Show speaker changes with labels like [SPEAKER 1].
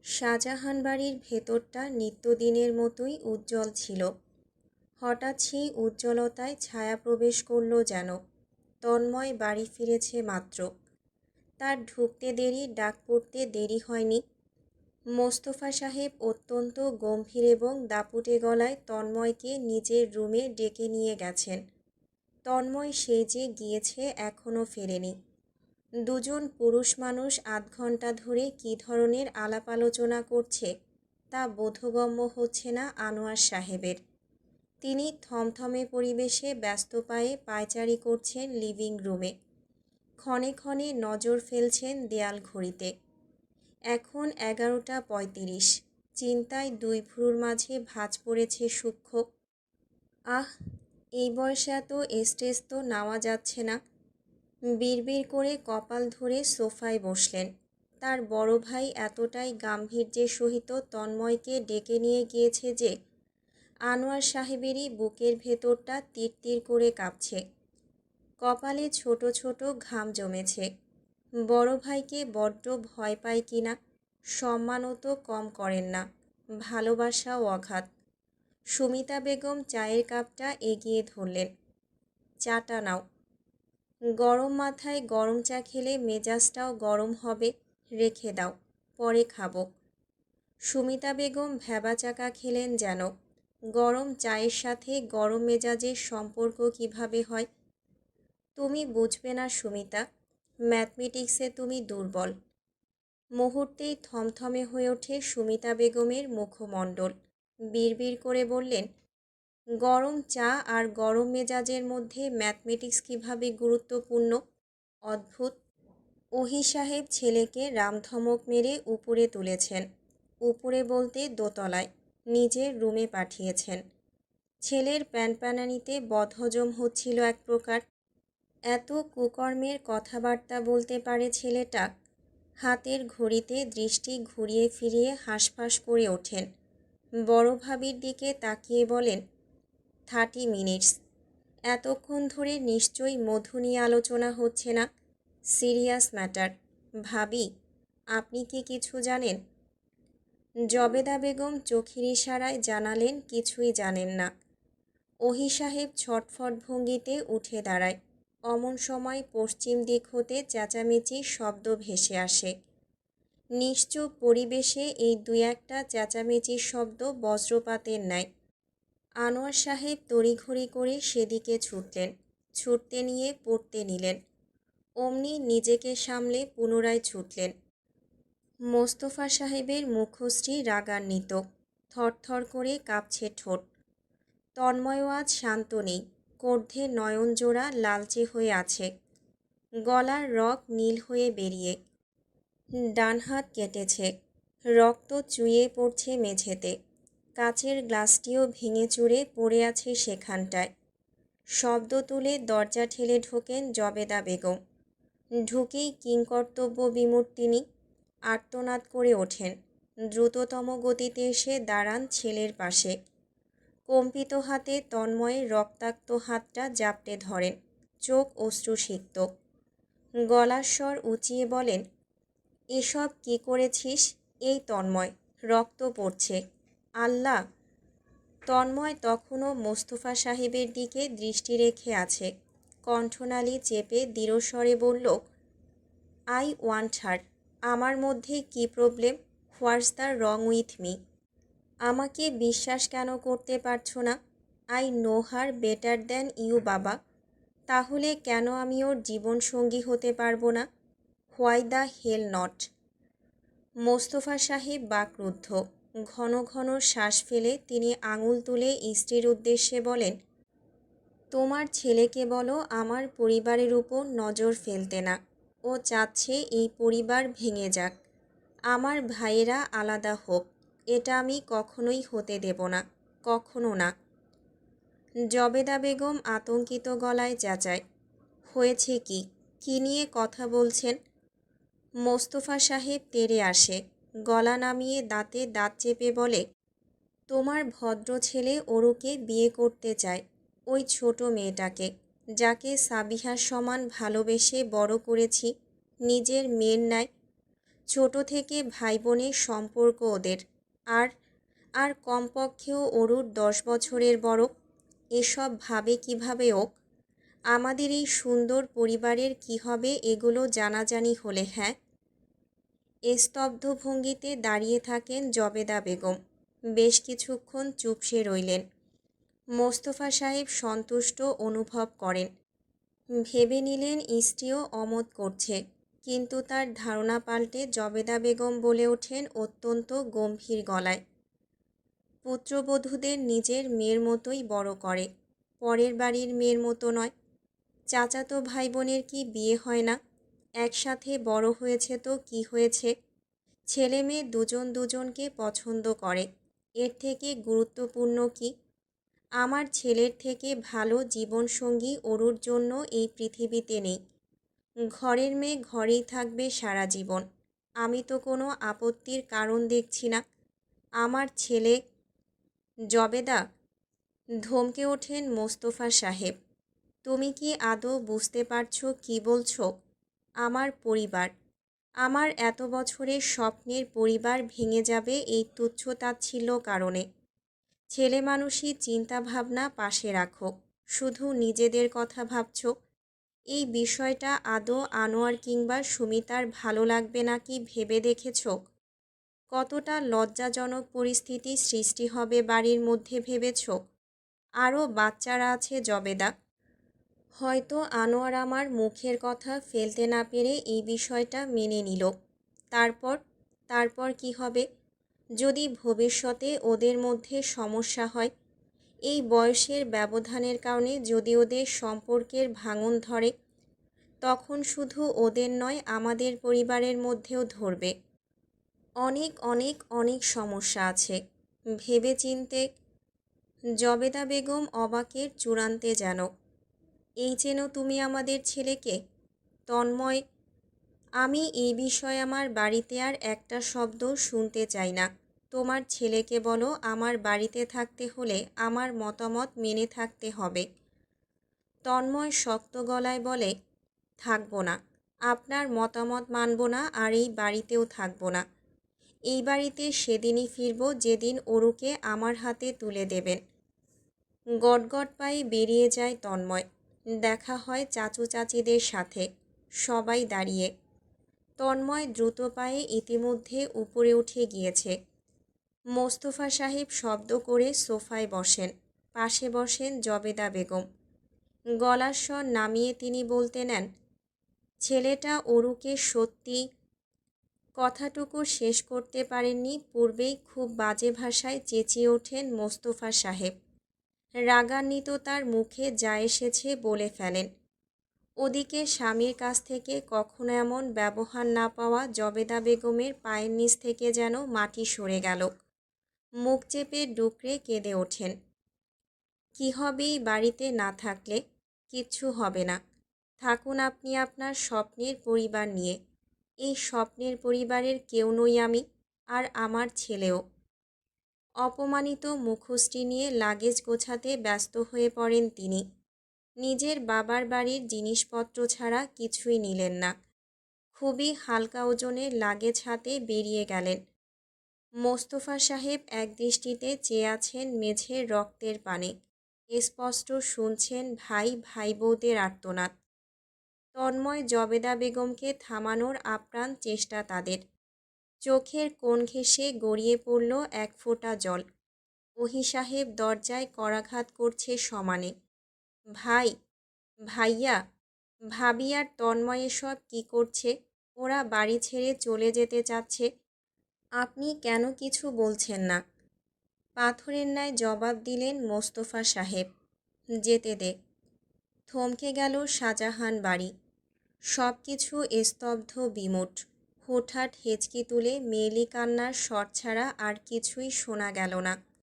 [SPEAKER 1] শাহজাহান বাড়ির ভেতরটা নিত্যদিনের মতোই উজ্জ্বল ছিল। হঠাৎ সেই উজ্জ্বলতায় ছায়া প্রবেশ করল যেন। তন্ময় বাড়ি ফিরেছে মাত্র। তার ঢুকতে দেরি, ডাক পড়তে দেরি হয়নি। মোস্তফা সাহেব অত্যন্ত গম্ভীর এবং দাপুটে গলায় তন্ময়কে নিজের রুমে ডেকে নিয়ে গেছেন। তন্ময় সেই যে গিয়েছে এখনও ফেরেনি। দুজন পুরুষ মানুষ আধ ঘন্টা ধরে কী ধরনের আলাপ আলোচনা করছে তা বোধগম্য হচ্ছে না আনোয়ার সাহেবের। তিনি থমথমে পরিবেশে ব্যস্ত পায়ে পায়চারি করছেন লিভিং রুমে। ক্ষণে ক্ষণে নজর ফেলছেন দেয়াল ঘড়িতে। এখন 11:35। চিন্তায় দুই ভ্রুর মাঝে ভাঁজ পড়েছে সূক্ষ্ম। আহ, এই বয়সে এত স্ট্রেস তো নেওয়া যাচ্ছে না। বিড়বিড় করে কপাল ধরে সোফায় বসলেন। তার বড় ভাই এতটাই গাম্ভীর্যের সহিত তন্ময়কে ডেকে নিয়ে গিয়েছে যে আনোয়ার সাহেবেরই বুকের ভেতরটা তিরতির করে কাঁপছে। কপালে ছোট ছোট ঘাম জমেছে। বড় ভাইকে বড্ড ভয় পায় কিনা, সম্মানও তো কম করেন না, ভালোবাসাও অগাধ। সুমিতা বেগম চায়ের কাপটা এগিয়ে ধরলেন। চাটা নাও। গরম মাথায় গরম চা খেলে মেজাজটাও গরম হবে, রেখে দাও, পরে খাবো। সুমিতা বেগম ভ্যাবাচাকা খেলেন যেন। গরম চায়ের সাথে গরম মেজাজের সম্পর্ক কিভাবে হয়? তুমি বুঝবে না সুমিতা, ম্যাথমেটিক্সে তুমি দুর্বল। মুহূর্তেই থমথমে হয়ে ওঠে সুমিতা বেগমের মুখমণ্ডল। বিড়বিড় করে বললেন, গরম চা আর গরম মেজাজের মধ্যে ম্যাথমেটিক্স কিভাবে গুরুত্বপূর্ণ? অদ্ভুত। ওহি সাহেব ছেলেকে রামধমক মেরে উপরে তুলেছেন। উপরে বলতে দোতলায়, নিজের রুমে পাঠিয়েছেন। ছেলের প্যানপ্যানানিতে বদহজম হচ্ছিল এক প্রকার। এত কুকর্মের কথাবার্তা বলতে পারে ছেলেটা? হাতের ঘড়িতে দৃষ্টি ঘুরিয়ে ফিরিয়ে হাঁসফাঁস করে ওঠেন। বড় ভাবির দিকে তাকিয়ে বলেন, 30 মিনিটস। এতক্ষণ ধরে নিশ্চয়ই মধু নিয়ে আলোচনা হচ্ছে না? Serious matter. ভাবি, আপনি কি কিছু জানেন? জবেদা বেগম চোখের ইশারায় জানালেন কিছুই জানেন না। ওহি সাহেব ছটফট ভঙ্গিতে উঠে দাঁড়ায়। অমন সময় পশ্চিম দিক হতে চেঁচামেচির শব্দ ভেসে আসে। নিশ্চুপ পরিবেশে এই দুই একটা চেঁচামেচির শব্দ বজ্রপাতের ন্যায়। আনোয়ার সাহেব তড়িঘড়ি করে সেদিকে ছুটলেন। ছুটতে নিয়ে পড়তে নিলেন। অমনি নিজেকে সামলে পুনরায় ছুটলেন। মোস্তফা সাহেবের মুখশ্রী রাগান্বিত, থরথর করে কাঁপছে ঠোঁট। তন্ময় আজ শান্ত নেই, কর্ধে নয়নজোড়া লালচে হয়ে আছে, গলার রগ নীল হয়ে বেরিয়ে। ডান হাত কেটেছে, রক্ত চুইয়ে পড়ছে মেঝেতে। কাচের গ্লাসটিও ভেঙে চুরে পড়ে আছে সেখানটায়। শব্দ তুলে দরজা ঠেলে ঢোকেন জবেদা বেগম। ঢুকেই কিংকর্তব্য বিমূঢ় তিনি আর্তনাদ করে ওঠেন। দ্রুততম গতিতে এসে দাঁড়ান ছেলের পাশে। কম্পিত হাতে তন্ময়ের রক্তাক্ত হাতটা জাপটে ধরেন। চোখ অশ্রুসিক্ত। গলার স্বর উঁচিয়ে বলেন, এসব কি করেছিস? এই তন্ময়, রক্ত পড়ছে। আল্লাহ! তন্ময় তখনও মোস্তফা সাহেবের দিকে দৃষ্টি রেখে আছে। কণ্ঠনালী চেপে দৃঢ়স্বরে বলল, আই ওয়ান্ট হার। আমার মধ্যে কি problem? What's the wrong with me? আমাকে বিশ্বাস কেন করতে পারছো না? I know her better than you বাবা। তাহলে কেন আমি ওর জীবনসঙ্গী হতে পারবো না? Why the hell not? Mostafa সাহেব বাকরুদ্ধ। ঘন ঘন শ্বাস ফেলে তিনি আঙুল তুলে স্ত্রীর উদ্দেশ্যে বলেন, তোমার ছেলেকে বলো আমার পরিবারের উপর নজর ফেলতে না। ও চাচ্ছে এই পরিবার ভেঙে যাক, আমার ভাইয়েরা আলাদা হোক। এটা আমি কখনোই হতে দেব না, কখনো না। জবেদা বেগম আতঙ্কিত গলায় চেঁচায়, হয়েছে কি? কী নিয়ে কথা বলছেন? মোস্তফা সাহেব তেড়ে আসে, গলা নামিয়ে দাঁতে দাঁত চেপে বলে, তোমার ভদ্র ছেলে অরুকে বিয়ে করতে চায়, ওই ছোট মেয়েটাকে, যাকে সাবিহার সমান ভালোবেসে বড় করেছি, নিজের মেয়ের ন্যায়। ছোট থেকে ভাই বোনের সম্পর্ক ওদের। আর আর কমপক্ষেও অরুর 10 বছরের বড়। এসব ভাবে কিভাবে ও? আমাদের এই সুন্দর পরিবারের কি হবে এগুলো জানাজানি হলে? হ্যাঁ। স্তব্ধ ভঙ্গিতে দাঁড়িয়ে থাকেন জবেদা বেগম। বেশ কিছুক্ষণ চুপসে রইলেন। মোস্তফা সাহেব সন্তুষ্ট অনুভব করেন। ভেবে নিলেন স্ত্রীও অমত করছে, কিন্তু তার ধারণা পাল্টে জবেদা বেগম বলে ওঠেন অত্যন্ত গম্ভীর গলায়, পুত্রবধূদের নিজের মেয়ের মতোই বড় করে, পরের বাড়ির মেয়ের মতো নয়। চাচাতো ভাই বোনের কি বিয়ে হয় না? একসাথে বড় হয়েছে তো কি হয়েছে? ছেলে মেয়ে দুজন দুজনকে পছন্দ করে, এর থেকে গুরুত্বপূর্ণ কি? আমার ছেলের থেকে ভালো জীবনসঙ্গী অরুর জন্য এই পৃথিবীতে নেই। ঘরের মেয়ে ঘরেই থাকবে সারা জীবন। আমি তো কোনো আপত্তির কারণ দেখছি না। আমার ছেলে। জবেদা, ধমকে ওঠেন মোস্তফা সাহেব। তুমি কি আদৌ বুঝতে পারছো কি বলছো? আমার পরিবার, আমার এত বছরের স্বপ্নের পরিবার ভেঙে যাবে এই তুচ্ছ-তাচ্ছিল্য কারণে। ছেলে মানুষই চিন্তাভাবনা পাশে রাখো, শুধু নিজেদের কথা ভাবছো। এই বিষয়টা আদৌ আনোয়ার কিংবা সুমিতার ভালো লাগবে নাকি ভেবে দেখেছো? কতটা লজ্জাজনক পরিস্থিতি সৃষ্টি হবে বাড়ির মধ্যে ভেবেছো? আরও বাচ্চারা আছে জবেদা। হয়তো আনোয়ার আমার মুখের কথা ফেলতে না পেরে এই বিষয়টা মেনে নিল। তারপর তারপর কি হবে? যদি ভবিষ্যতে ওদের মধ্যে সমস্যা হয়, এই বয়সের ব্যবধানের কারণে যদি ওদের সম্পর্কের ভাঙন ধরে, তখন শুধু ওদের নয় আমাদের পরিবারের মধ্যেও ধরবে। অনেক অনেক অনেক সমস্যা আছে ভেবেচিন্তে। জবেদা বেগম অবাকের চূড়ান্তে যেন। এই চেনো তুমি আমাদের ছেলেকে? তন্ময়, আমি এই বিষয়ে আমার বাড়িতে আর একটা শব্দ শুনতে চাই না। তোমার ছেলেকে বলো আমার বাড়িতে থাকতে হলে আমার মতামত মেনে থাকতে হবে। তন্ময় শক্ত গলায় বলে, থাকবো না। আপনার মতামত মানব না, আর এই বাড়িতেও থাকবো না। এই বাড়িতে সেদিনই ফিরব যেদিন অরুকে আমার হাতে তুলে দেবেন। গটগট পায়ে বেরিয়ে যায় তন্ময়। দেখা হয় চাচু চাচিদের সাথে, সবাই দাঁড়িয়ে। তন্ময় দ্রুত পায়ে ইতিমধ্যে উপরে উঠে গিয়েছে। মোস্তফা সাহেব শব্দ করে সোফায় বসেন, পাশে বসেন জবেদা বেগম। গলার স্বর নামিয়ে তিনি বলতে নেন, ছেলেটা অরুকে সত্যি। কথাটুকু শেষ করতে পারেননি, পূর্বেই খুব বাজে ভাষায় চেঁচিয়ে ওঠেন মোস্তফা সাহেব। রাগান্বিত তার মুখে যা এসেছে বলে ফেলেন। ওদিকে স্বামীর কাছ থেকে কখনো এমন ব্যবহার না পাওয়া জবেদা বেগমের পায়ের নিচ থেকে যেন মাটি সরে গেল। মুখ চেপে ডুকরে কেঁদে ওঠেন। কি হবে এই বাড়িতে না থাকলে? কিচ্ছু হবে না। থাকুন আপনি আপনার স্বপ্নের পরিবার নিয়ে। এই স্বপ্নের পরিবারের কেউ নই আমি, আর আমার ছেলেও। অপমানিত মুখশ্রী নিয়ে লাগেজ গোছাতে ব্যস্ত হয়ে পড়েন তিনি। নিজের বাবার বাড়ির জিনিসপত্র ছাড়া কিছুই নিলেন না। খুবই হালকা ওজনের লাগেজ হাতে বেরিয়ে গেলেন। মোস্তফা সাহেব একদৃষ্টিতে চেয়ে আছেন মেঝের রক্তের পানে। স্পষ্ট শুনছেন ভাই ভাই বউদের আর্তনাদ। তন্ময় জবেদা বেগমকে থামানোর আপ্রাণ চেষ্টা তাদের। চোখের কোণ ঘেঁষে গড়িয়ে পড়ল এক ফোঁটা জল। ওহি সাহেব দরজায় করাঘাত করছে সমানে। ভাই, ভাইয়া, ভাবি আর তন্ময় এসব কী করছে? ওরা বাড়ি ছেড়ে চলে যেতে চাচ্ছে, আপনি কেন কিছু বলছেন না? পাথরের ন্যায় জবাব দিলেন মোস্তফা সাহেব, যেতে দে। থমকে গেল শাহজাহান বাড়ি। সব কিছু স্তব্ধ বিমূঢ়। হুটহাট হেঁচকি তুলে মেয়েলি কান্নার স্বর ছাড়া আর কিছুই শোনা গেল না।